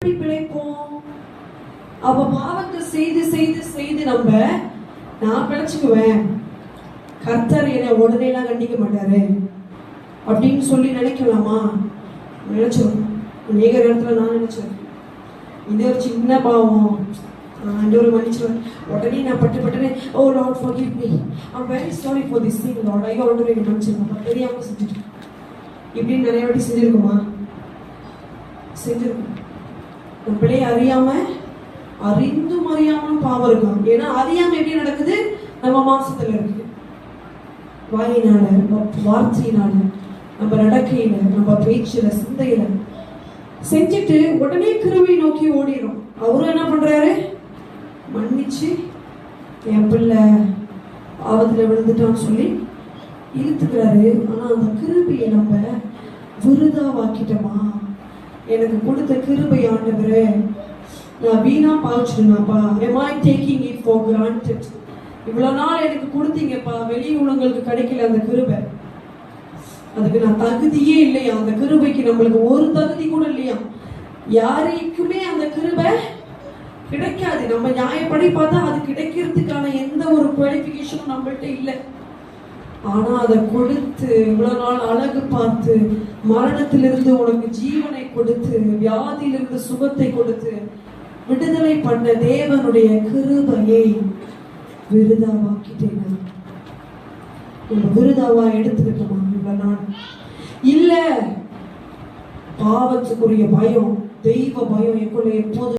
பிழைப்போம். அவ பாவத்தை செய்து செய்து செய்து நான் பிழைச்சுக்குவேன், கர்த்தர் என்னை உடனே எல்லாம் கண்டிக்க மாட்டாரு அப்படின்னு சொல்லி நினைக்கலாமா? நினைச்சோம். அநேக இடத்துல நான் நினைச்சேன், இது ஒரு சின்ன பாவம், ஆண்டவர் மன்னிச்சிருவேன், உடனே நான் பட்டுனே ஓ Lord forgive me, I'm very sorry for this thing Lord, ஐயோ ஆண்டவரே என்னை மன்னிச்சிருங்க, தெரியாம செஞ்சுட்டேன் இப்படின்னு நிறைய வாட்டி செஞ்சிருக்குமா? செஞ்சிருக்கோம். நம்மளே அறிந்தும் அறியாமலும் பாவம் இருக்கும். ஏன்னா அறியாம எப்படி நடக்குது? நம்ம மாம்சத்துல இருக்கு. வாயினால, வார்த்தையினால, நம்ம நடக்கையில, நம்ம பேச்சுல, சிந்தையில செஞ்சுட்டு உடனே கிருபை நோக்கி ஓடிடும். அவரும் என்ன பண்றாரு? மன்னிச்சு என் பிள்ளை பாவத்துல விழுந்துட்டான்னு சொல்லி இழுத்துக்கிறாரு. ஆனா அந்த கிருபையை நம்ம விருதாவாக்கிட்டோமா? எனக்கு கொடுத்த கிருபை ஆண்டவரே நான் வீணா பாவிச்சிடுனாப்பா, am I taking it for granted? இவ்வளவு நாள் எனக்கு கொடுத்தீங்கப்பா, வெளி உலங்களுக்கு கிடைக்கல அந்த கிருபை, அதுக்கு நான் தகுதியே இல்லையா? அந்த கிருபைக்கு நம்மளுக்கு ஒரு தகுதி கூட இல்லையா? யாருக்குமே அந்த கிருபை கிடைக்காது. நம்ம நியாயப்படி பார்த்தா அது கிடைக்கிறதுக்கான எந்த ஒரு குவாலிஃபிகேஷனும் நம்மள்ட்ட இல்லை. ஆனா அதை கொடுத்து இவ்வளவு நாள் அழகு பார்த்து, மரணத்திலிருந்து உனக்கு ஜீவனை கொடுத்து, வியாதியிலிருந்து சுகத்தை கொடுத்து விடுதலை பண்ண தேவனுடைய கிருபையை விருதாவாக்கிட்டேன். நம்ம விருதாவா எடுத்துக்கிட்டோமா இவ்வளவு நாள்? இல்ல, பாவத்துக்குரிய பயம், தெய்வ பயம் எனக்குள்ள எப்போது